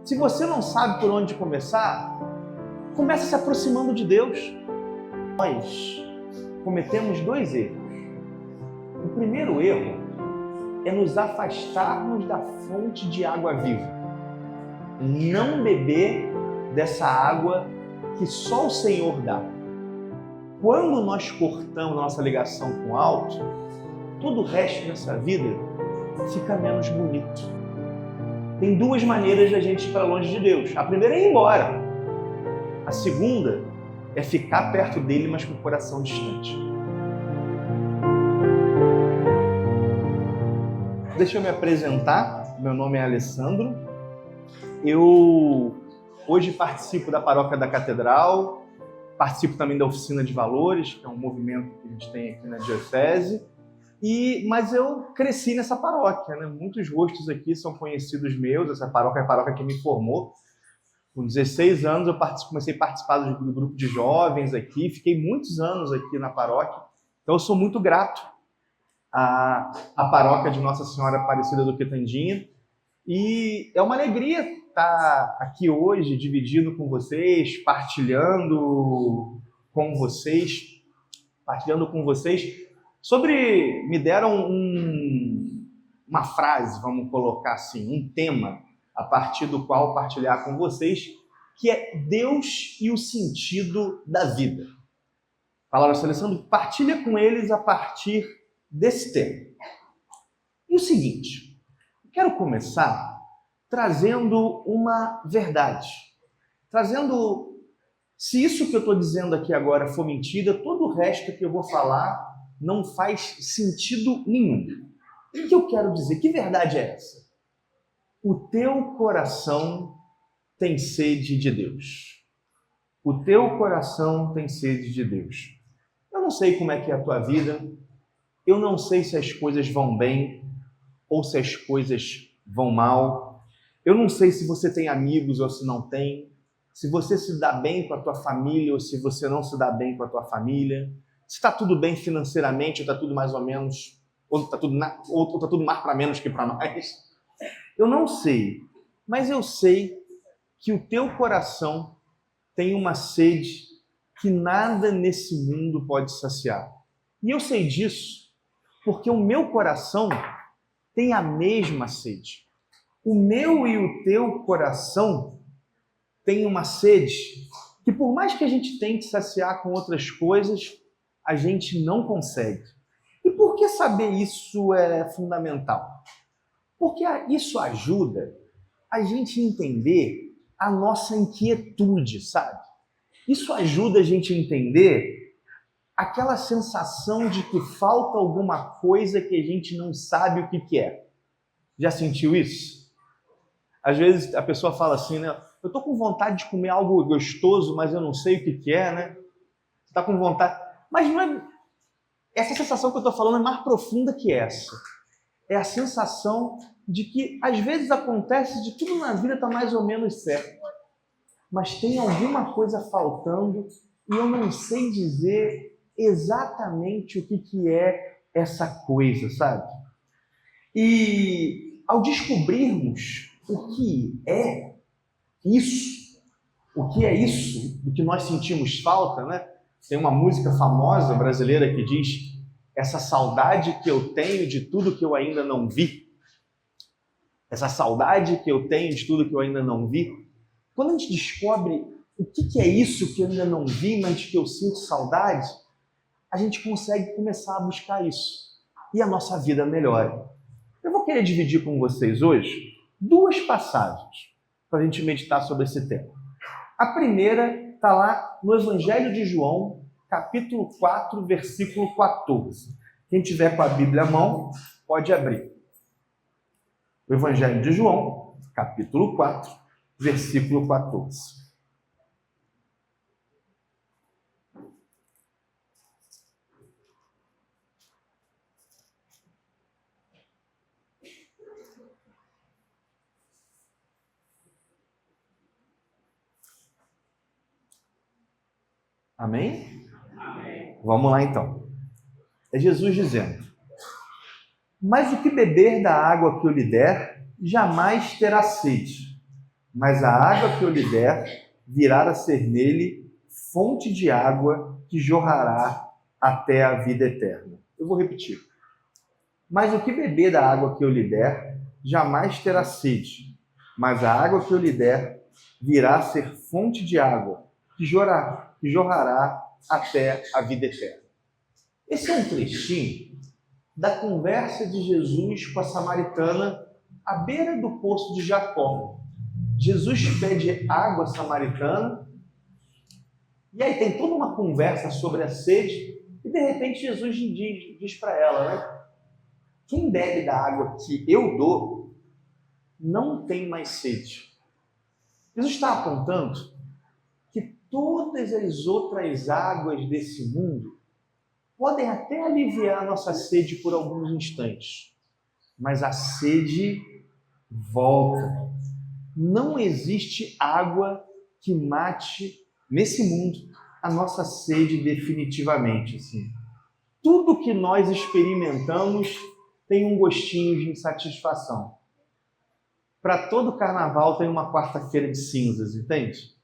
Se você não sabe por onde começar, comece se aproximando de Deus. Nós cometemos 2 erros. O primeiro erro é nos afastarmos da fonte de água viva. Não beber dessa água que só o Senhor dá. Quando nós cortamos a nossa ligação com o alto, todo o resto dessa vida fica menos bonito. Tem 2 maneiras de a gente ir para longe de Deus. A primeira é ir embora. A segunda é ficar perto dele, mas com o coração distante. Deixa eu me apresentar. Meu nome é Alessandro. Eu hoje participo da Paróquia da Catedral, participo também da Oficina de Valores, que é um movimento que a gente tem aqui na Diocese. Mas eu cresci nessa paróquia, né? Muitos rostos aqui são conhecidos meus. Essa paróquia é a paróquia que me formou. Com 16 anos eu comecei a participar do grupo de jovens aqui, fiquei muitos anos aqui na paróquia. Então eu sou muito grato à paróquia de Nossa Senhora Aparecida do Quitandinha. E é uma alegria estar aqui hoje, dividindo com vocês, partilhando com vocês. Me deram uma frase, vamos colocar assim, um tema, a partir do qual partilhar com vocês, que é Deus e o sentido da vida. Falaram assim, Alessandro, partilha com eles a partir desse tema. E o seguinte, eu quero começar trazendo uma verdade. Se isso que eu estou dizendo aqui agora for mentira, todo o resto que eu vou falar não faz sentido nenhum. O que eu quero dizer? Que verdade é essa? O teu coração tem sede de Deus. O teu coração tem sede de Deus. Eu não sei como é que é a tua vida, eu não sei se as coisas vão bem ou se as coisas vão mal. Eu não sei se você tem amigos ou se não tem, se você se dá bem com a tua família ou se você não se dá bem com a tua família, se está tudo bem financeiramente ou está tudo mais ou menos, ou está tudo mais para menos que para mais. Eu não sei, mas eu sei que o teu coração tem uma sede que nada nesse mundo pode saciar. E eu sei disso porque o meu coração tem a mesma sede. O meu e o teu coração tem uma sede que, por mais que a gente tente saciar com outras coisas, a gente não consegue. E por que saber isso é fundamental? Porque isso ajuda a gente a entender a nossa inquietude, sabe? Isso ajuda a gente a entender aquela sensação de que falta alguma coisa que a gente não sabe o que é. Já sentiu isso? Às vezes a pessoa fala assim, né? Eu tô com vontade de comer algo gostoso, mas eu não sei o que é, né? Você tá com vontade... Mas não é... Essa sensação que eu tô falando é mais profunda que essa. É a sensação de que às vezes acontece de tudo na vida tá mais ou menos certo. Mas tem alguma coisa faltando e eu não sei dizer exatamente o que é essa coisa, sabe? E ao descobrirmos o que é isso do que nós sentimos falta, né? Tem uma música famosa brasileira que diz: essa saudade que eu tenho de tudo que eu ainda não vi. Essa saudade que eu tenho de tudo que eu ainda não vi. Quando a gente descobre o que é isso que eu ainda não vi, mas que eu sinto saudade, a gente consegue começar a buscar isso. E a nossa vida melhora. Eu vou querer dividir com vocês hoje 2 passagens para a gente meditar sobre esse tema. A primeira está lá no Evangelho de João, capítulo 4, versículo 14. Quem tiver com a Bíblia à mão, pode abrir. O Evangelho de João, capítulo 4, versículo 14. Amém? Amém? Vamos lá então. É Jesus dizendo: mas o que beber da água que eu lhe der, jamais terá sede. mas a água que eu lhe der virá a ser nele fonte de água que jorrará até a vida eterna. Eu vou repetir. Mas o que beber da água que eu lhe der, jamais terá sede, mas a água que eu lhe der virá a ser fonte de água que jorrará até a vida eterna. Esse é um trechinho da conversa de Jesus com a samaritana à beira do poço de Jacó. Jesus pede água samaritana, e aí tem toda uma conversa sobre a sede, e de repente Jesus diz para ela, né? Quem bebe da água que eu dou, não tem mais sede. Jesus está apontando que todas as outras águas desse mundo podem até aliviar a nossa sede por alguns instantes, mas a sede volta. Não existe água que mate nesse mundo a nossa sede definitivamente. Assim. Tudo que nós experimentamos tem um gostinho de insatisfação. Para todo carnaval tem uma quarta-feira de cinzas, entende?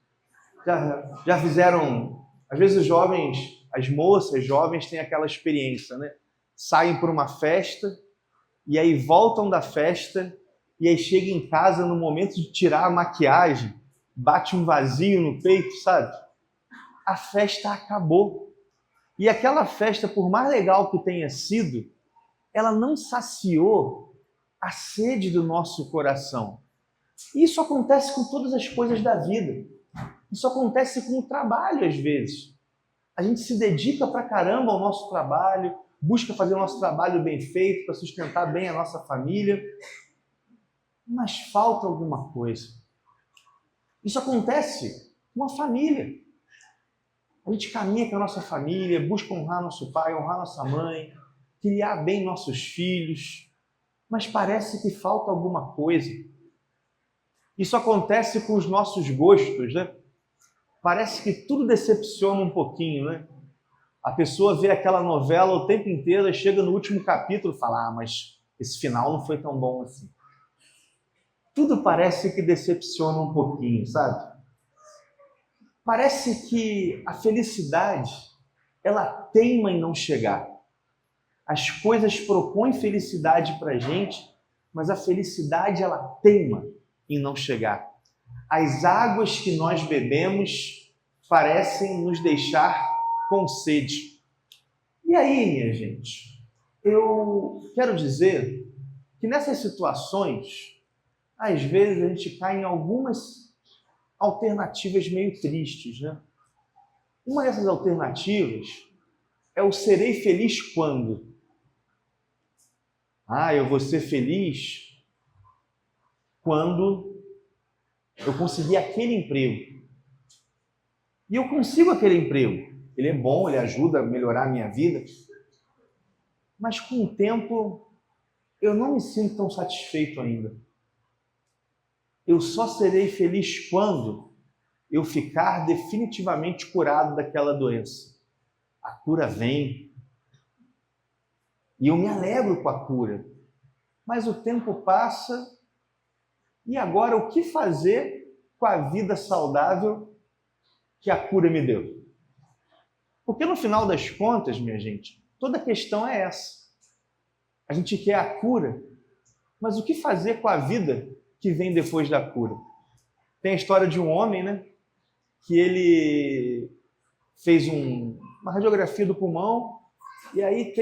Já fizeram, às vezes os jovens, as moças jovens têm aquela experiência, né? Saem para uma festa e aí voltam da festa e aí chega em casa no momento de tirar a maquiagem, bate um vazio no peito, sabe? A festa acabou. E aquela festa, por mais legal que tenha sido, ela não saciou a sede do nosso coração. E isso acontece com todas as coisas da vida. Isso acontece com o trabalho, às vezes. A gente se dedica pra caramba ao nosso trabalho, busca fazer o nosso trabalho bem feito, para sustentar bem a nossa família, mas falta alguma coisa. Isso acontece com a família. A gente caminha com a nossa família, busca honrar nosso pai, honrar nossa mãe, criar bem nossos filhos, mas parece que falta alguma coisa. Isso acontece com os nossos gostos, né? Parece que tudo decepciona um pouquinho, né? A pessoa vê aquela novela o tempo inteiro e chega no último capítulo e fala, mas esse final não foi tão bom assim. Tudo parece que decepciona um pouquinho, sabe? Parece que a felicidade, ela teima em não chegar. As coisas propõem felicidade para a gente, mas a felicidade, ela teima em não chegar. As águas que nós bebemos parecem nos deixar com sede. E aí, minha gente, eu quero dizer que nessas situações, às vezes a gente cai em algumas alternativas meio tristes, né? Uma dessas alternativas é o serei feliz quando? Eu vou ser feliz quando eu conseguir aquele emprego. E eu consigo aquele emprego. Ele é bom, ele ajuda a melhorar a minha vida. Mas com o tempo, eu não me sinto tão satisfeito ainda. Eu só serei feliz quando eu ficar definitivamente curado daquela doença. A cura vem. E eu me alegro com a cura. Mas o tempo passa. E agora, o que fazer com a vida saudável que a cura me deu? Porque no final das contas, minha gente, toda a questão é essa. A gente quer a cura, mas o que fazer com a vida que vem depois da cura? Tem a história de um homem, né? Que ele fez uma radiografia do pulmão e aí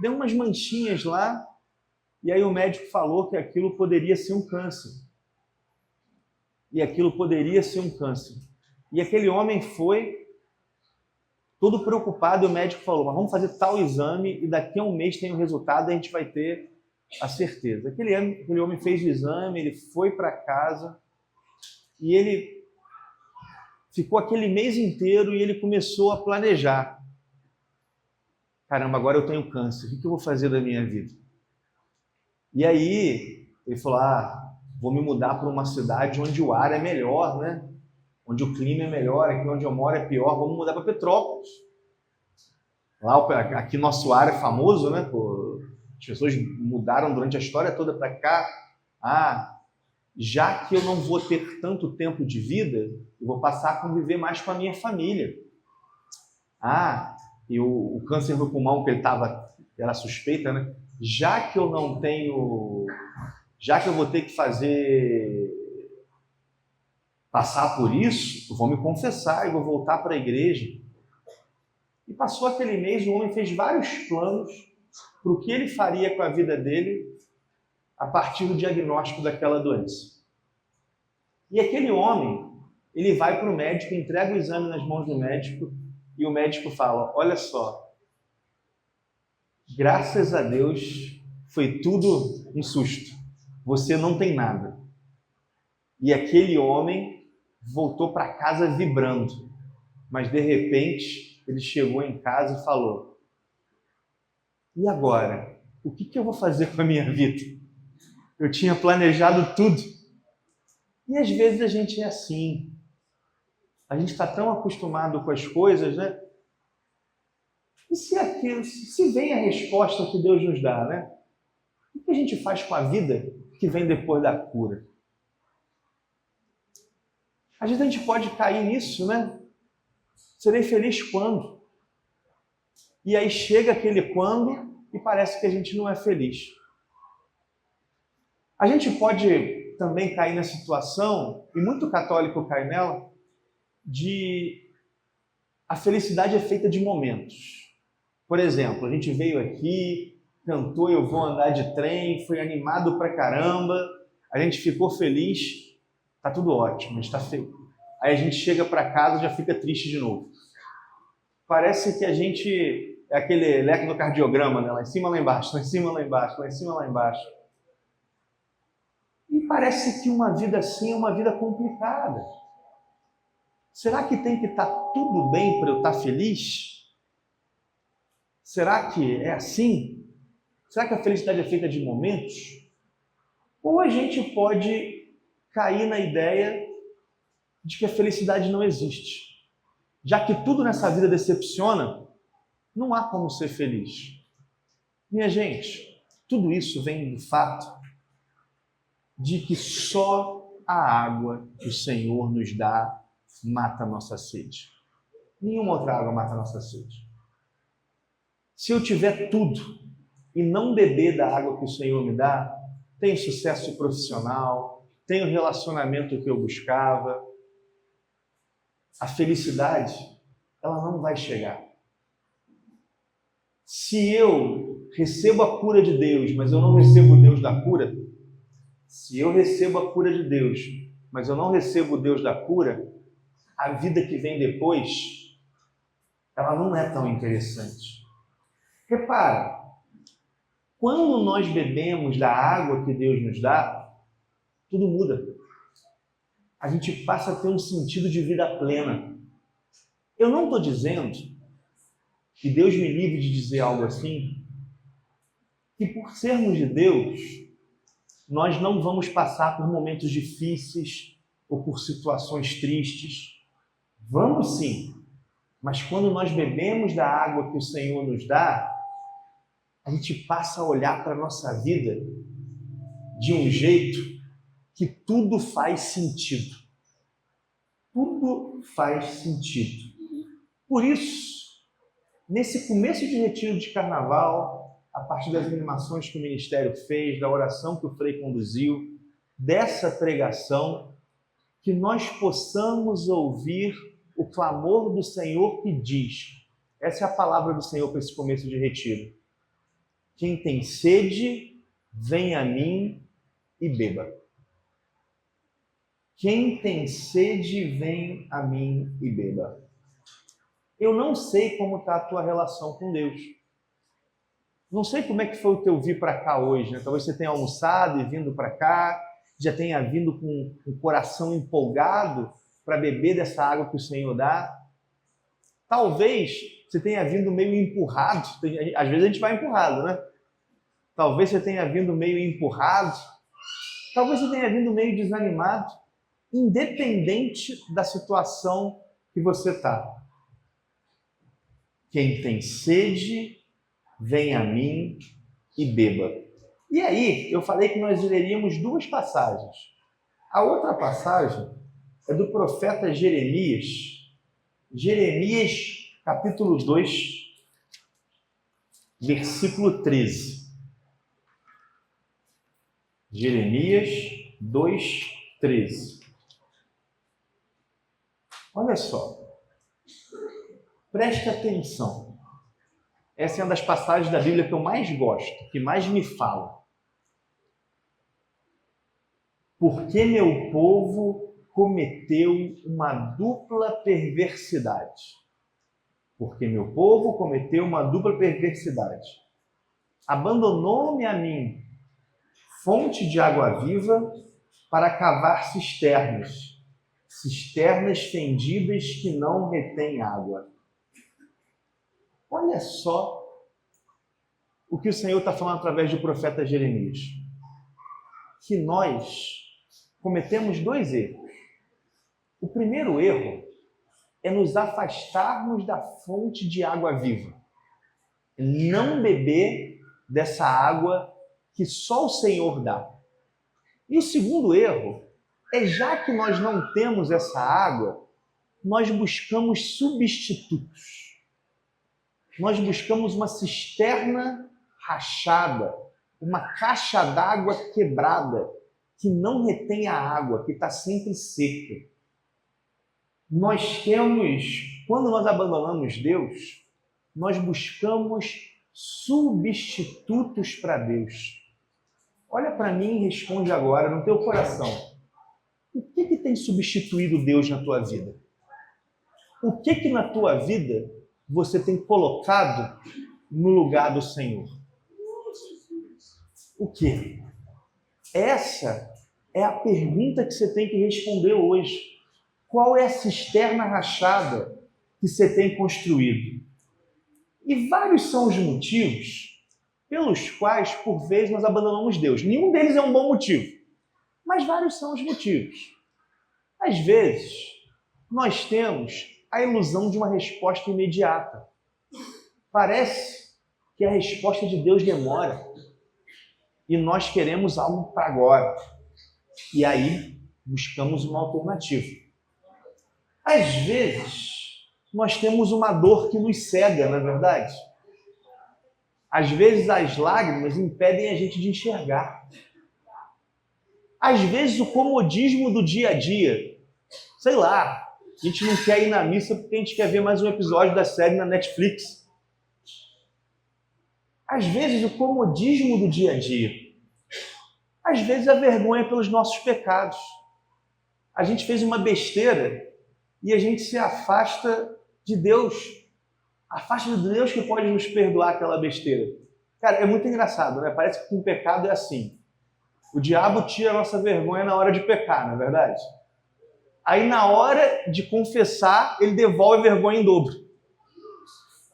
deu umas manchinhas lá e aí o médico falou que aquilo poderia ser um câncer. E aquilo poderia ser um câncer. E aquele homem foi todo preocupado e o médico falou, mas vamos fazer tal exame e daqui a um mês tem o resultado e a gente vai ter a certeza. Aquele homem fez o exame, ele foi para casa e ele ficou aquele mês inteiro e ele começou a planejar. Caramba, agora eu tenho câncer, o que eu vou fazer da minha vida? E aí ele falou, vou me mudar para uma cidade onde o ar é melhor, né? Onde o clima é melhor, aqui onde eu moro é pior, vamos mudar para Petrópolis. Aqui nosso ar é famoso, né? As pessoas mudaram durante a história toda para cá. já que eu não vou ter tanto tempo de vida, eu vou passar a conviver mais com a minha família. E o câncer no pulmão que ele era suspeita, né? Já que eu não tenho, já que eu vou ter que passar por isso, eu vou me confessar e vou voltar para a igreja. E passou aquele mês, o homem fez vários planos para o que ele faria com a vida dele a partir do diagnóstico daquela doença. E aquele homem, ele vai para o médico, entrega o exame nas mãos do médico e o médico fala, olha só, graças a Deus foi tudo um susto, você não tem nada. E aquele homem voltou para casa vibrando, mas de repente ele chegou em casa e falou, e agora? O que eu vou fazer com a minha vida? Eu tinha planejado tudo. E às vezes a gente é assim. A gente está tão acostumado com as coisas, né? E se vem a resposta que Deus nos dá, né? O que a gente faz com a vida que vem depois da cura? Às vezes a gente pode cair nisso, né? Serei feliz quando? E aí chega aquele quando e parece que a gente não é feliz. A gente pode também cair na situação, e muito católico cai nela, de a felicidade é feita de momentos. Por exemplo, a gente veio aqui, cantou Eu Vou Andar de Trem, foi animado pra caramba, a gente ficou feliz, tá tudo ótimo, a gente tá feliz. Aí a gente chega para casa e já fica triste de novo. Parece que a gente é aquele eletrocardiograma, né? Lá em cima, lá embaixo, lá em cima, lá embaixo, lá em cima, lá embaixo. E parece que uma vida assim é uma vida complicada. Será que tem que estar tudo bem para eu estar feliz? Será que é assim? Será que a felicidade é feita de momentos? Ou a gente pode cair na ideia de que a felicidade não existe. Já que tudo nessa vida decepciona, não há como ser feliz. Minha gente, tudo isso vem do fato de que só a água que o Senhor nos dá mata a nossa sede. Nenhuma outra água mata a nossa sede. Se eu tiver tudo e não beber da água que o Senhor me dá, tenho sucesso profissional, tenho o relacionamento que eu buscava, a felicidade, ela não vai chegar. Se eu recebo a cura de Deus, mas eu não recebo o Deus da cura, se eu recebo a cura de Deus, mas eu não recebo o Deus da cura, a vida que vem depois, ela não é tão interessante. Repara, quando nós bebemos da água que Deus nos dá, tudo muda. A gente passa a ter um sentido de vida plena. Eu não estou dizendo, que Deus me livre de dizer algo assim, que por sermos de Deus, nós não vamos passar por momentos difíceis ou por situações tristes. Vamos sim, mas quando nós bebemos da água que o Senhor nos dá, a gente passa a olhar para a nossa vida de um jeito que tudo faz sentido. Tudo faz sentido. Por isso, nesse começo de retiro de carnaval, a partir das animações que o ministério fez, da oração que o Frei conduziu, dessa pregação, que nós possamos ouvir o clamor do Senhor que diz, essa é a palavra do Senhor para esse começo de retiro: quem tem sede, vem a mim e beba. Quem tem sede, vem a mim e beba. Eu não sei como está a tua relação com Deus. Não sei como é que foi o teu vir para cá hoje, né? Talvez você tenha almoçado e vindo para cá, já tenha vindo com o coração empolgado para beber dessa água que o Senhor dá. Talvez você tenha vindo meio empurrado. Às vezes a gente vai empurrado, né? Talvez você tenha vindo meio empurrado. Talvez você tenha vindo meio desanimado. Independente da situação que você está. Quem tem sede, vem a mim e beba. E aí, eu falei que nós leríamos duas passagens. A outra passagem é do profeta Jeremias. Jeremias, capítulo 2, versículo 13. Jeremias 2, 13. Olha só. Preste atenção. Essa é uma das passagens da Bíblia que eu mais gosto, que mais me fala. Porque meu povo cometeu uma dupla perversidade. Porque meu povo cometeu uma dupla perversidade. Abandonou-me a mim, fonte de água viva, para cavar cisternas, cisternas fendidas que não retêm água. Olha só o que o Senhor está falando através do profeta Jeremias. Que nós cometemos dois erros. O primeiro erro é nos afastarmos da fonte de água viva. Não beber dessa água que só o Senhor dá. E o segundo erro é, já que nós não temos essa água, nós buscamos substitutos. Nós buscamos uma cisterna rachada, uma caixa d'água quebrada, que não retém a água, que está sempre seca. Nós temos, quando nós abandonamos Deus, nós buscamos substitutos para Deus. Olha para mim e responde agora no teu coração. O que tem substituído Deus na tua vida? O que na tua vida você tem colocado no lugar do Senhor? O que? Essa é a pergunta que você tem que responder hoje. Qual é a cisterna rachada que você tem construído? E vários são os motivos pelos quais, por vezes, nós abandonamos Deus. Nenhum deles é um bom motivo, mas vários são os motivos. Às vezes, nós temos a ilusão de uma resposta imediata. Parece que a resposta de Deus demora e nós queremos algo para agora. E aí, buscamos uma alternativa. Às vezes, nós temos uma dor que nos cega, não é verdade? Às vezes, as lágrimas impedem a gente de enxergar. Às vezes, o comodismo do dia a dia, sei lá, a gente não quer ir na missa porque a gente quer ver mais um episódio da série na Netflix. Às vezes, o comodismo do dia a dia. Às vezes, a vergonha pelos nossos pecados. A gente fez uma besteira e a gente se afasta de Deus. Afasta de Deus que pode nos perdoar aquela besteira. Cara, é muito engraçado, né? Parece que com o pecado é assim. O diabo tira a nossa vergonha na hora de pecar, não é verdade? Aí, na hora de confessar, ele devolve a vergonha em dobro.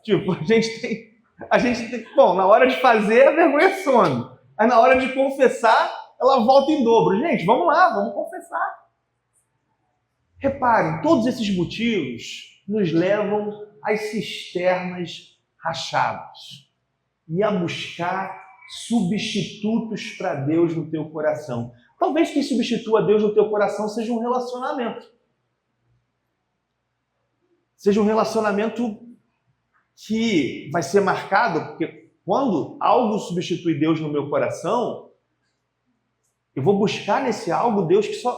Tipo, a gente tem... Bom, na hora de fazer, a vergonha some. Aí, na hora de confessar, ela volta em dobro. Gente, vamos lá, vamos confessar. Reparem, todos esses motivos nos levam às cisternas rachadas e a buscar substitutos para Deus no teu coração. Talvez quem substitua Deus no teu coração seja um relacionamento. Seja um relacionamento que vai ser marcado, porque quando algo substitui Deus no meu coração, eu vou buscar nesse algo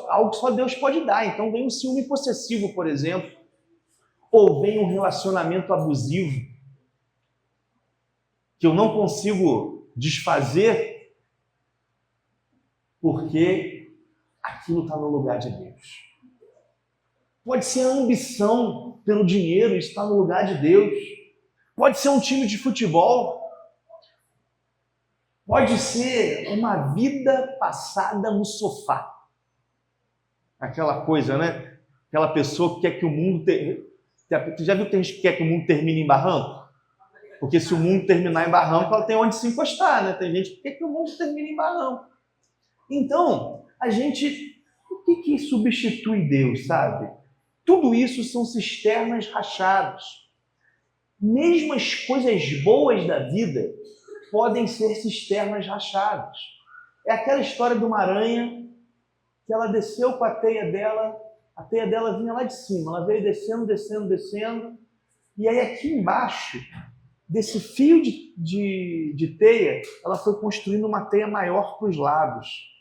algo que só Deus pode dar. Então vem um ciúme possessivo, por exemplo, ou vem um relacionamento abusivo que eu não consigo desfazer porque aquilo está no lugar de Deus. Pode ser a ambição pelo dinheiro, isso está no lugar de Deus. Pode ser um time de futebol. Pode ser uma vida passada no sofá. Aquela coisa, né? Aquela pessoa que quer que o mundo... Já viu que tem gente que quer que o mundo termine em barranco? Porque se o mundo terminar em barranco, ela tem onde se encostar, né? Tem gente que quer que o mundo termine em barranco. Então, o que substitui Deus, sabe? Tudo isso são cisternas rachadas. Mesmo as coisas boas da vida podem ser cisternas rachadas. É aquela história de uma aranha que ela desceu com a teia dela vinha lá de cima, ela veio descendo, descendo, descendo, e aí aqui embaixo, desse fio de teia, ela foi construindo uma teia maior para os lados.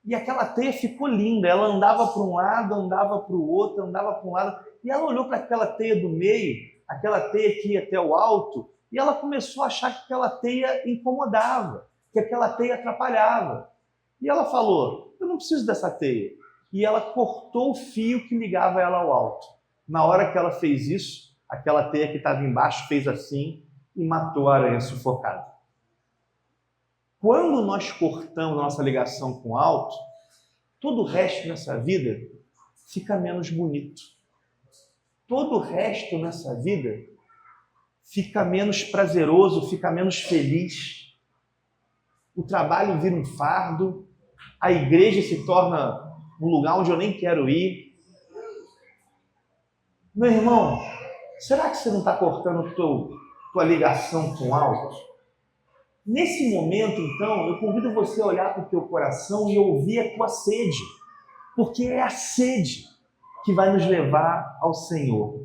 E aquela teia ficou linda, ela andava para um lado, andava para o outro, andava para um lado, e ela olhou para aquela teia do meio, aquela teia que ia até o alto, e ela começou a achar que aquela teia incomodava, que aquela teia atrapalhava. E ela falou, eu não preciso dessa teia. E ela cortou o fio que ligava ela ao alto. Na hora que ela fez isso, aquela teia que estava embaixo fez assim e matou a aranha sufocada. Quando nós cortamos a nossa ligação com o alto, todo o resto nessa vida fica menos bonito. Todo o resto nessa vida fica menos prazeroso, fica menos feliz. O trabalho vira um fardo, a igreja se torna um lugar onde eu nem quero ir. Meu irmão, será que você não está cortando tua ligação com o alto? Nesse momento, então, eu convido você a olhar para o teu coração e ouvir a tua sede, porque é a sede que vai nos levar ao Senhor.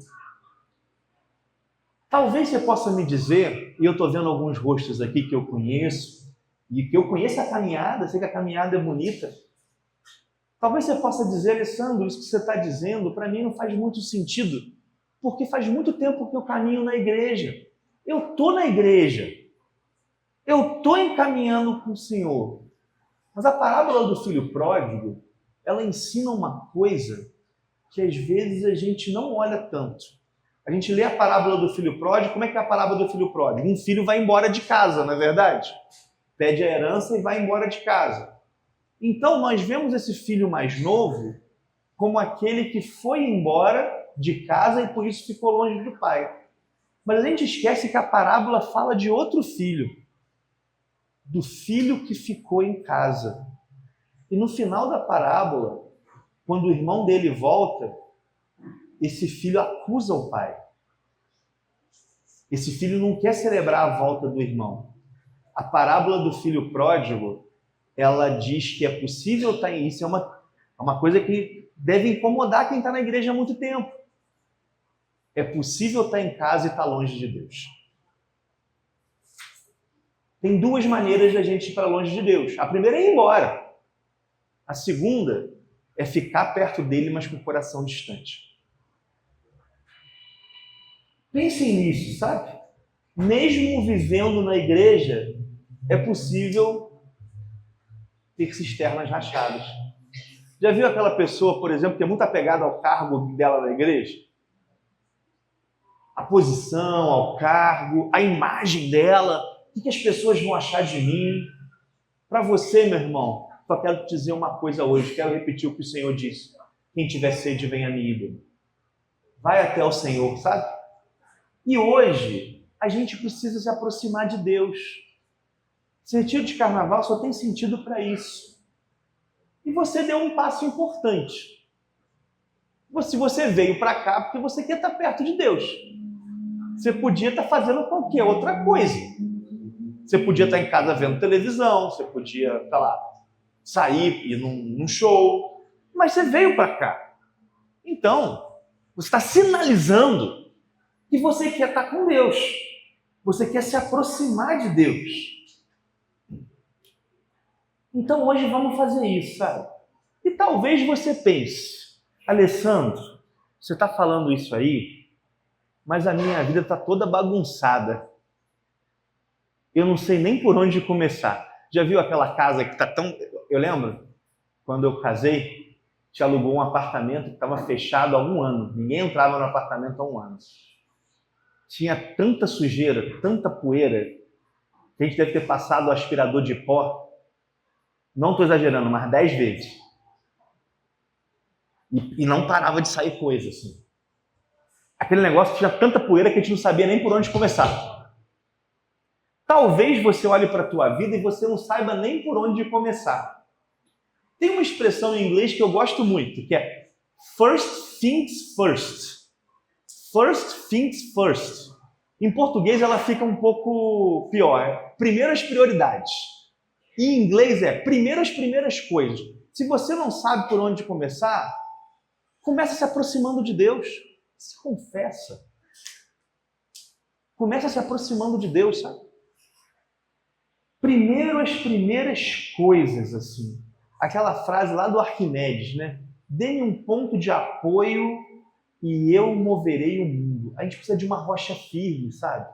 Talvez você possa me dizer, e eu estou vendo alguns rostos aqui que eu conheço, e que eu conheço a caminhada, sei que a caminhada é bonita. Talvez você possa dizer, Alessandro, isso que você está dizendo, para mim não faz muito sentido, porque faz muito tempo que eu caminho na igreja. Eu estou na igreja. Eu estou encaminhando com o Senhor. Mas a parábola do filho pródigo, ela ensina uma coisa que às vezes a gente não olha tanto. A gente lê a parábola do filho pródigo, como é que é a parábola do filho pródigo? Um filho vai embora de casa, não é verdade? Pede a herança e vai embora de casa. Então nós vemos esse filho mais novo como aquele que foi embora de casa e por isso ficou longe do pai. Mas a gente esquece que a parábola fala de outro filho, do filho que ficou em casa. E no final da parábola, quando o irmão dele volta, esse filho acusa o pai. Esse filho não quer celebrar a volta do irmão. A parábola do filho pródigo, ela diz que é possível estar em isso. É uma coisa que deve incomodar quem está na igreja há muito tempo. É possível estar em casa e estar longe de Deus. Tem duas maneiras de a gente ir para longe de Deus. A primeira é ir embora. A segunda é ficar perto dele, mas com o coração distante. Pensem nisso, sabe? Mesmo vivendo na igreja, é possível ter cisternas rachadas. Já viu aquela pessoa, por exemplo, que é muito apegada ao cargo dela na igreja? A posição, ao cargo, a imagem dela. O que as pessoas vão achar de mim? Para você, meu irmão, só quero te dizer uma coisa hoje. Quero repetir o que o Senhor disse. Quem tiver sede, venha a mim, ídolo. Vai até o Senhor, sabe? E hoje, a gente precisa se aproximar de Deus. Esse retiro de carnaval só tem sentido para isso. E você deu um passo importante. Você veio para cá porque você quer estar perto de Deus. Você podia estar fazendo qualquer outra coisa. Você podia estar em casa vendo televisão, você podia, sei lá, sair, ir num show, mas você veio para cá. Então, você está sinalizando que você quer estar com Deus. Você quer se aproximar de Deus. Então hoje vamos fazer isso, sabe? E talvez você pense, Alessandro, você está falando isso aí, mas a minha vida está toda bagunçada. Eu não sei nem por onde começar. Já viu aquela casa que está tão... Eu lembro, quando eu casei, te alugou um apartamento que estava fechado há 1 ano. Ninguém entrava no apartamento há 1 ano. Tinha tanta sujeira, tanta poeira, que a gente deve ter passado o aspirador de pó, não estou exagerando, mas 10 vezes. E não parava de sair coisa, assim. Aquele negócio tinha tanta poeira que a gente não sabia nem por onde começar. Talvez você olhe para a tua vida e você não saiba nem por onde começar. Tem uma expressão em inglês que eu gosto muito, que é first things first. First things first. Em português ela fica um pouco pior. Primeiro as prioridades. Em inglês é primeiro as primeiras coisas. Se você não sabe por onde começar, começa se aproximando de Deus. Se confessa. Começa se aproximando de Deus, sabe? Primeiro as primeiras coisas, assim. Aquela frase lá do Arquimedes, né? Dê-me um ponto de apoio e eu moverei o mundo. A gente precisa de uma rocha firme, sabe?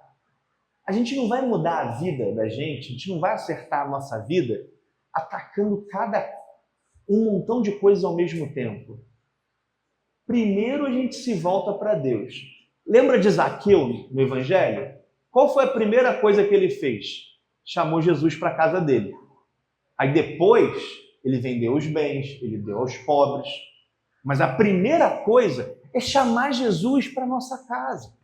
A gente não vai mudar a vida da gente, a gente não vai acertar a nossa vida atacando um montão de coisas ao mesmo tempo. Primeiro a gente se volta para Deus. Lembra de Zaqueu no Evangelho? Qual foi a primeira coisa que ele fez? Chamou Jesus para a casa dele. Aí depois ele vendeu os bens, ele deu aos pobres. Mas a primeira coisa é chamar Jesus para a nossa casa.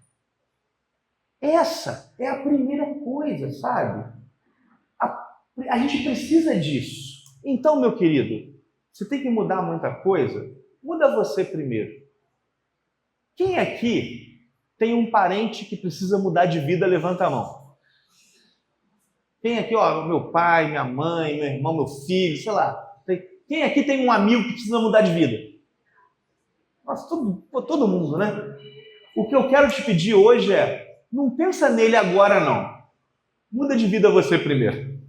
Essa é a primeira coisa, sabe? A gente precisa disso. Então, meu querido, você tem que mudar muita coisa? Muda você primeiro. Quem aqui tem um parente que precisa mudar de vida? Levanta a mão. Quem aqui, ó, meu pai, minha mãe, meu irmão, meu filho, sei lá. Quem aqui tem um amigo que precisa mudar de vida? Nossa, todo mundo, né? O que eu quero te pedir hoje é, não pensa nele agora, não. Muda de vida você primeiro.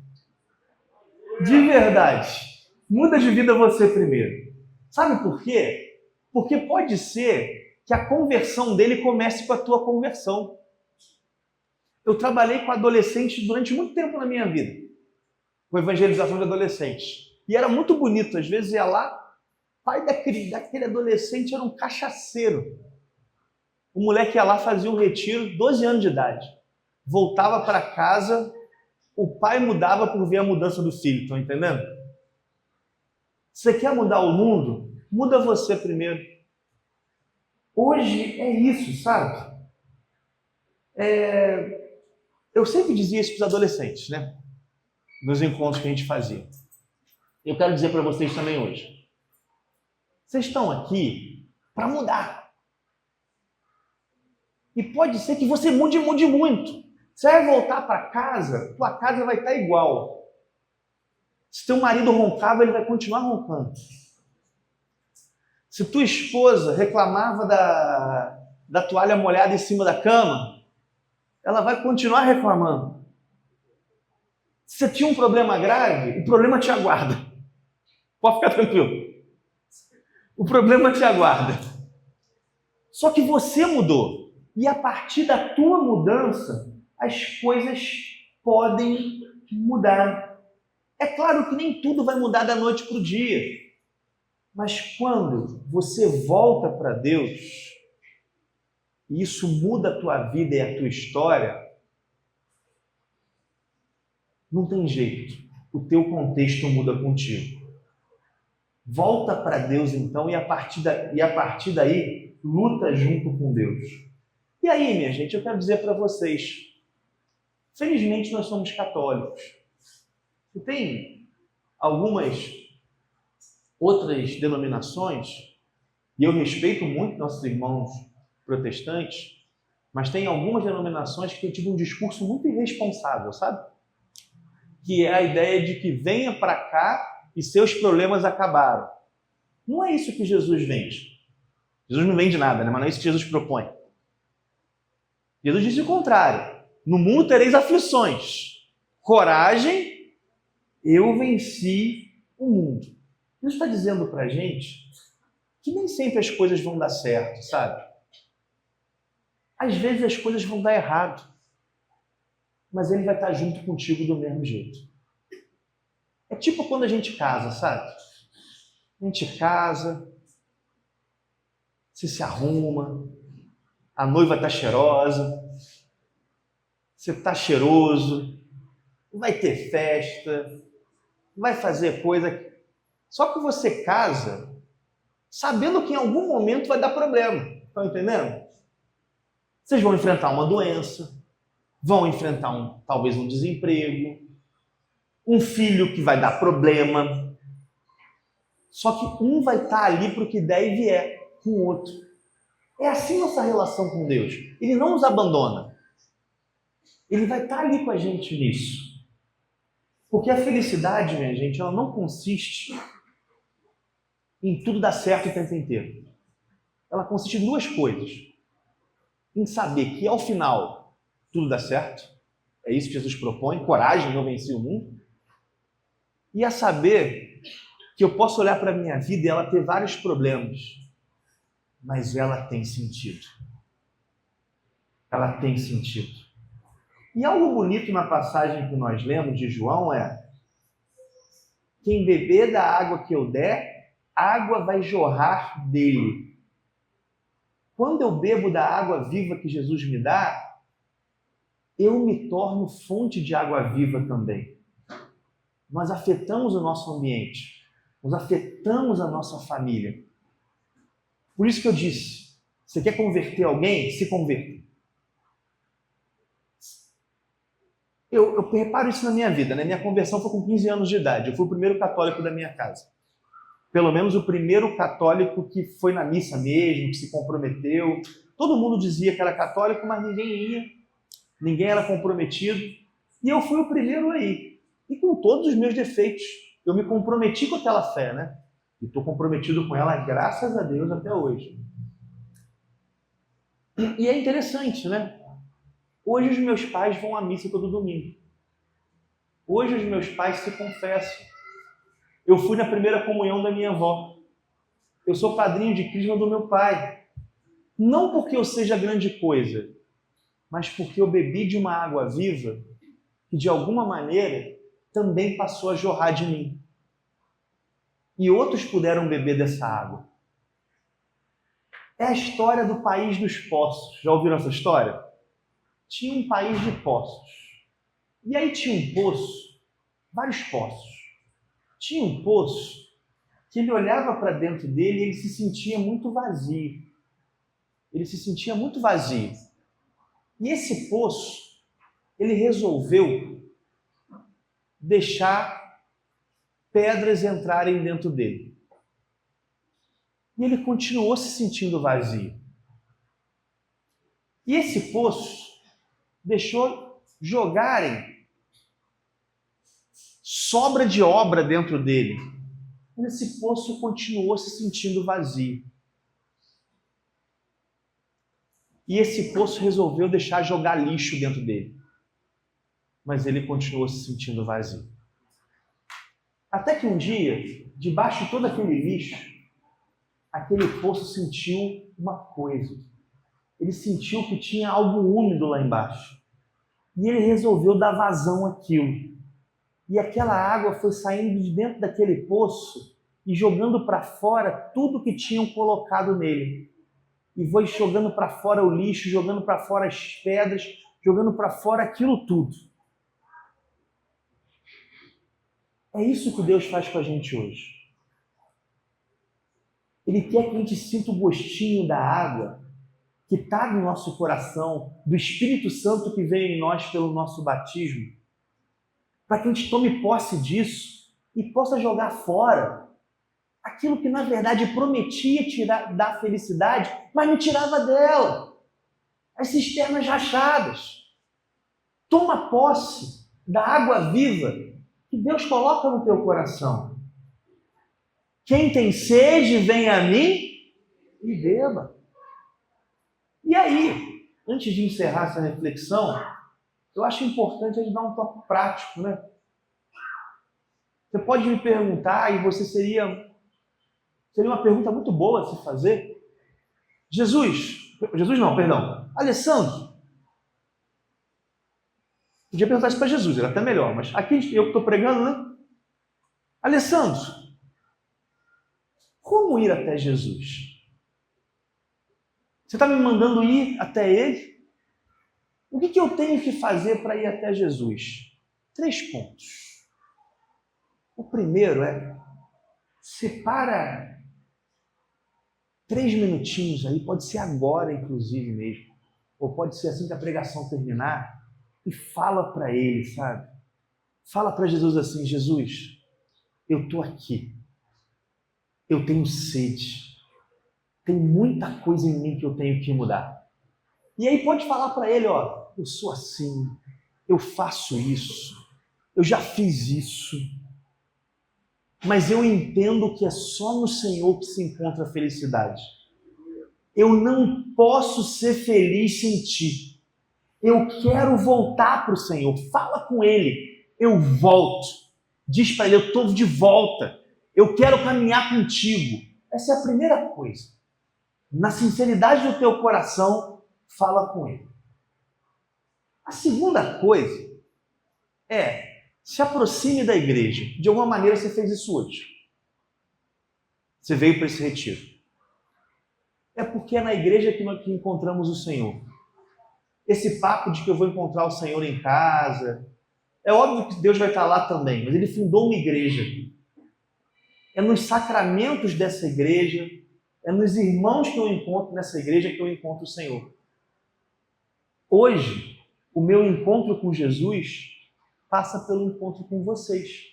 De verdade. Muda de vida você primeiro. Sabe por quê? Porque pode ser que a conversão dele comece com a tua conversão. Eu trabalhei com adolescentes durante muito tempo na minha vida, com evangelização de adolescentes. E era muito bonito, às vezes ia lá, pai daquele adolescente era um cachaceiro. O moleque ia lá, fazia um retiro, 12 anos de idade. Voltava para casa, o pai mudava por ver a mudança do filho, estão entendendo? Você quer mudar o mundo? Muda você primeiro. Hoje é isso, sabe? Eu sempre dizia isso para os adolescentes, né? Nos encontros que a gente fazia. Eu quero dizer para vocês também hoje. Vocês estão aqui para mudar. E pode ser que você mude muito. Você vai voltar para casa, tua casa vai estar igual. Se teu marido roncava, ele vai continuar roncando. Se tua esposa reclamava da toalha molhada em cima da cama, ela vai continuar reclamando. Se você tinha um problema grave, o problema te aguarda. Pode ficar tranquilo. O problema te aguarda. Só que você mudou. E a partir da tua mudança, as coisas podem mudar. É claro que nem tudo vai mudar da noite para o dia. Mas quando você volta para Deus, e isso muda a tua vida e a tua história, não tem jeito. O teu contexto muda contigo. Volta para Deus então e a partir daí, luta junto com Deus. E aí, minha gente, eu quero dizer para vocês, felizmente nós somos católicos. E tem algumas outras denominações, e eu respeito muito nossos irmãos protestantes, mas tem algumas denominações que têm tido um discurso muito irresponsável, sabe? Que é a ideia de que venha para cá e seus problemas acabaram. Não é isso que Jesus vende. Jesus não vende nada, né? Mas não é isso que Jesus propõe. Jesus disse o contrário. No mundo tereis aflições. Coragem, eu venci o mundo. Isso está dizendo para a gente que nem sempre as coisas vão dar certo, sabe? Às vezes as coisas vão dar errado, mas ele vai estar junto contigo do mesmo jeito. É tipo quando a gente casa, sabe? A gente casa, você se arruma, a noiva está cheirosa, você está cheiroso, vai ter festa, vai fazer coisa. Só que você casa sabendo que em algum momento vai dar problema. Estão entendendo? Vocês vão enfrentar uma doença, vão enfrentar talvez um desemprego, um filho que vai dar problema. Só que um vai estar ali para o que der e vier com o outro. É assim nossa relação com Deus. Ele não nos abandona. Ele vai estar ali com a gente nisso. Porque a felicidade, minha gente, ela não consiste em tudo dar certo o tempo inteiro. Ela consiste em duas coisas. Em saber que, ao final, tudo dá certo. É isso que Jesus propõe. Coragem, eu venci o mundo. E a saber que eu posso olhar para a minha vida e ela ter vários problemas, mas ela tem sentido. Ela tem sentido. E algo bonito na passagem que nós lemos de João é: quem beber da água que eu der, a água vai jorrar dele. Quando eu bebo da água viva que Jesus me dá, eu me torno fonte de água viva também. Nós afetamos o nosso ambiente, nós afetamos a nossa família. Por isso que eu disse, você quer converter alguém? Se converta. Eu reparo isso na minha vida, né? Minha conversão foi com 15 anos de idade. Eu fui o primeiro católico da minha casa. Pelo menos o primeiro católico que foi na missa mesmo, que se comprometeu. Todo mundo dizia que era católico, mas ninguém ia. Ninguém era comprometido. E eu fui o primeiro aí. E com todos os meus defeitos. Eu me comprometi com aquela fé, né? E estou comprometido com ela, graças a Deus, até hoje. E é interessante, né? Hoje os meus pais vão à missa todo domingo. Hoje os meus pais se confessam. Eu fui na primeira comunhão da minha avó. Eu sou padrinho de crisma do meu pai. Não porque eu seja grande coisa, mas porque eu bebi de uma água viva que, de alguma maneira, também passou a jorrar de mim. E outros puderam beber dessa água. É a história do país dos poços. Já ouviram essa história? Tinha um país de poços. E aí tinha um poço, vários poços. Tinha um poço que ele olhava para dentro dele e ele se sentia muito vazio. Ele se sentia muito vazio. E esse poço, ele resolveu deixar pedras entrarem dentro dele. E ele continuou se sentindo vazio. E esse poço deixou jogarem sobra de obra dentro dele. E esse poço continuou se sentindo vazio. E esse poço resolveu deixar jogar lixo dentro dele. Mas ele continuou se sentindo vazio. Até que um dia, debaixo de todo aquele lixo, aquele poço sentiu uma coisa. Ele sentiu que tinha algo úmido lá embaixo. E ele resolveu dar vazão àquilo. E aquela água foi saindo de dentro daquele poço e jogando para fora tudo que tinham colocado nele. E foi jogando para fora o lixo, jogando para fora as pedras, jogando para fora aquilo tudo. É isso que Deus faz com a gente hoje. Ele quer que a gente sinta o gostinho da água que está no nosso coração, do Espírito Santo que veio em nós pelo nosso batismo, para que a gente tome posse disso e possa jogar fora aquilo que na verdade prometia dar felicidade, mas não tirava dela. As cisternas rachadas. Toma posse da água viva que Deus coloca no teu coração. Quem tem sede, vem a mim e beba. E aí, antes de encerrar essa reflexão, eu acho importante a gente dar um toque prático, né? Você pode me perguntar, e você seria uma pergunta muito boa de se fazer. Alessandro. Podia perguntar isso para Jesus, era até melhor, mas aqui eu que estou pregando, né? Alessandro, como ir até Jesus? Você está me mandando ir até Ele? O que eu tenho que fazer para ir até Jesus? 3 pontos. O primeiro é, separa 3 minutinhos aí, pode ser agora inclusive mesmo, ou pode ser assim que a pregação terminar, e fala para Ele, sabe? Fala para Jesus assim: Jesus, eu estou aqui, eu tenho sede, tem muita coisa em mim que eu tenho que mudar. E aí pode falar para Ele, ó, eu sou assim, eu faço isso, eu já fiz isso. mas eu entendo que é só no Senhor que se encontra a felicidade. Eu não posso ser feliz sem ti. Eu quero voltar para o Senhor. Fala com Ele. Eu volto. Diz para Ele, eu estou de volta. Eu quero caminhar contigo. Essa é a primeira coisa. Na sinceridade do teu coração, fala com Ele. A segunda coisa é, se aproxime da igreja. De alguma maneira você fez isso hoje. Você veio para esse retiro. É porque é na igreja que nós encontramos o Senhor. Esse papo de que eu vou encontrar o Senhor em casa, é óbvio que Deus vai estar lá também, mas Ele fundou uma igreja. É nos sacramentos dessa igreja, é nos irmãos que eu encontro nessa igreja que eu encontro o Senhor. Hoje, o meu encontro com Jesus passa pelo encontro com vocês.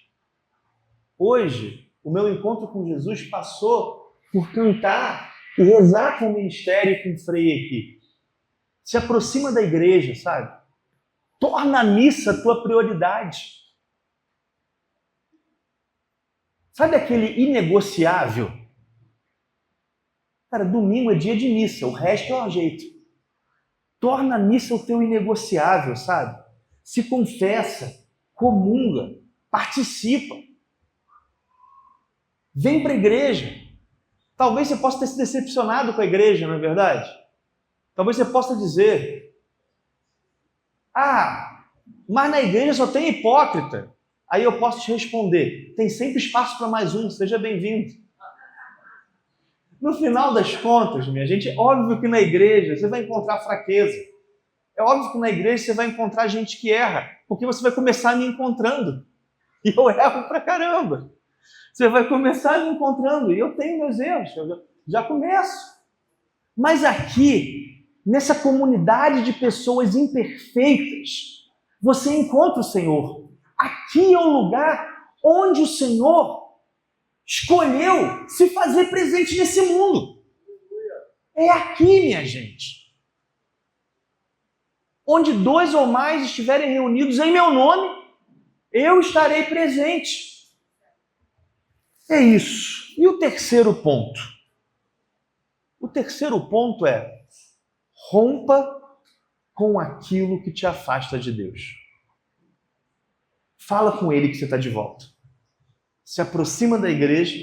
Hoje, o meu encontro com Jesus passou por cantar e rezar com o ministério e com o Frei aqui. Se aproxima da igreja, sabe? Torna a missa a tua prioridade. Sabe aquele inegociável? Cara, domingo é dia de missa, o resto é um jeito. Torna a missa o teu inegociável, sabe? Se confessa, comunga, participa. Vem para a igreja. Talvez você possa ter se decepcionado com a igreja, não é verdade? Talvez você possa dizer, mas na igreja só tem hipócrita. Aí eu posso te responder, tem sempre espaço para mais um, seja bem-vindo. No final das contas, minha gente, é óbvio que na igreja você vai encontrar fraqueza. É óbvio que na igreja você vai encontrar gente que erra, porque você vai começar me encontrando. E eu erro pra caramba. Você vai começar me encontrando, e eu tenho meus erros, eu já começo. Mas aqui, nessa comunidade de pessoas imperfeitas, você encontra o Senhor. Aqui é o lugar onde o Senhor escolheu se fazer presente nesse mundo. É aqui, minha gente. Onde 2 ou mais estiverem reunidos em meu nome, eu estarei presente. É isso. E o terceiro ponto? O terceiro ponto é: rompa com aquilo que te afasta de Deus. Fala com Ele que você está de volta. Se aproxima da igreja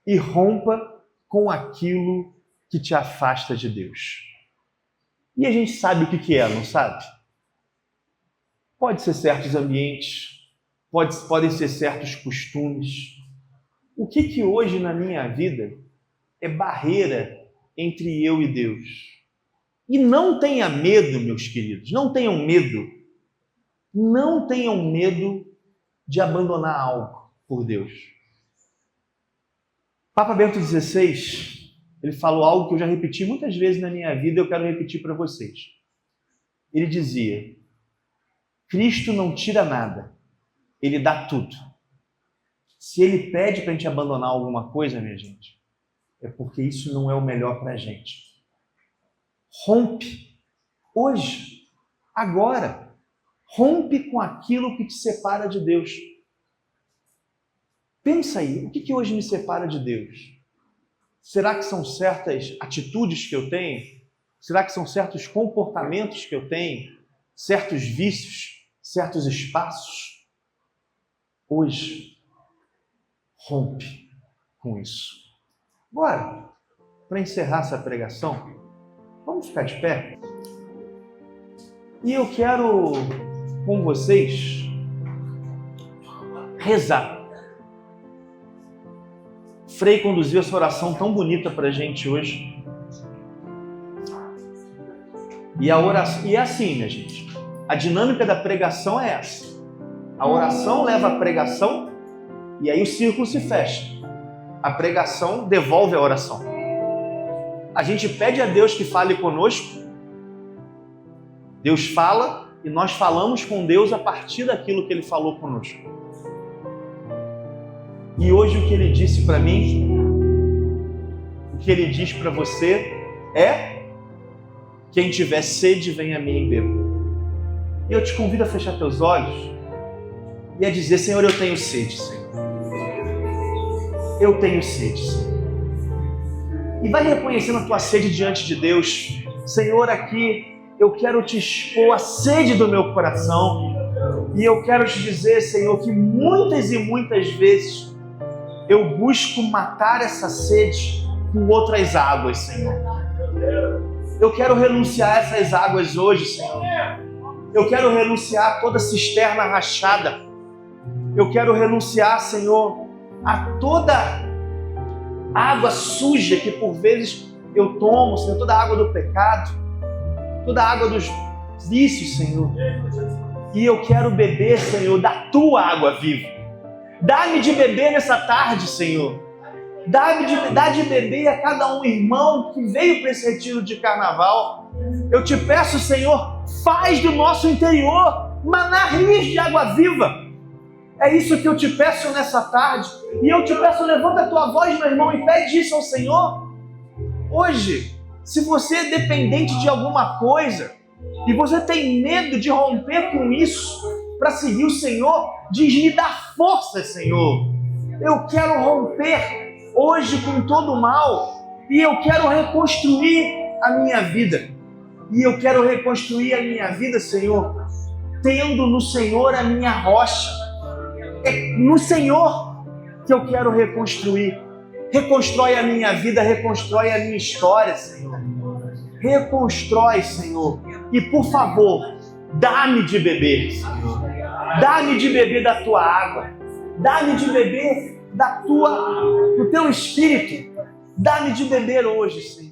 e rompa com aquilo que te afasta de Deus. E a gente sabe o que é, não sabe? Pode ser certos ambientes, podem ser certos costumes. O que hoje na minha vida é barreira entre eu e Deus? E não tenha medo, meus queridos, não tenham medo. Não tenham medo de abandonar algo por Deus. Papa Bento XVI, ele falou algo que eu já repeti muitas vezes na minha vida e eu quero repetir para vocês. Ele dizia, Cristo não tira nada, Ele dá tudo. Se Ele pede para a gente abandonar alguma coisa, minha gente, é porque isso não é o melhor para a gente. Rompe, hoje, agora, rompe com aquilo que te separa de Deus. Pensa aí, o que hoje me separa de Deus? Será que são certas atitudes que eu tenho? Será que são certos comportamentos que eu tenho? Certos vícios? Certos espaços? Hoje, rompe com isso. Agora, para encerrar essa pregação, vamos ficar de pé? E eu quero, com vocês, rezar. Frei conduziu essa oração tão bonita para a gente hoje. E a oração, e é assim, minha gente, a dinâmica da pregação é essa. A oração leva a pregação e aí o círculo se fecha. A pregação devolve a oração. A gente pede a Deus que fale conosco. Deus fala e nós falamos com Deus a partir daquilo que Ele falou conosco. E hoje o que Ele disse para mim, o que Ele diz para você é: quem tiver sede, venha a mim e beba. E eu te convido a fechar teus olhos e a dizer: Senhor, eu tenho sede, Senhor. eu tenho sede, Senhor. E vai reconhecendo a tua sede diante de Deus. Senhor, aqui eu quero te expor a sede do meu coração. E eu quero te dizer, Senhor, que muitas e muitas vezes eu busco matar essa sede com outras águas, Senhor. Eu quero renunciar a essas águas hoje, Senhor. Eu quero renunciar a toda cisterna rachada. Eu quero renunciar, Senhor, a toda água suja que por vezes eu tomo, Senhor, toda a água do pecado, toda a água dos vícios, Senhor. E eu quero beber, Senhor, da tua água viva. Dá-me de beber nessa tarde, Senhor. Dá de beber a cada um irmão que veio para esse retiro de carnaval. Eu te peço, Senhor, faz do nosso interior manar rios de água viva. É isso que eu te peço nessa tarde. E eu te peço, levanta a tua voz, meu irmão, e pede isso ao Senhor. Hoje, se você é dependente de alguma coisa e você tem medo de romper com isso para seguir o Senhor, diz-me, dá força, Senhor. Eu quero romper hoje com todo o mal e eu quero reconstruir a minha vida. E eu quero reconstruir a minha vida, Senhor, tendo no Senhor a minha rocha. É no Senhor que eu quero reconstruir. Reconstrói a minha vida, reconstrói a minha história, Senhor. Reconstrói, Senhor. E por favor, dá-me de beber, Senhor. Dá-me de beber da tua água. Dá-me de beber do teu Espírito. Dá-me de beber hoje, Senhor.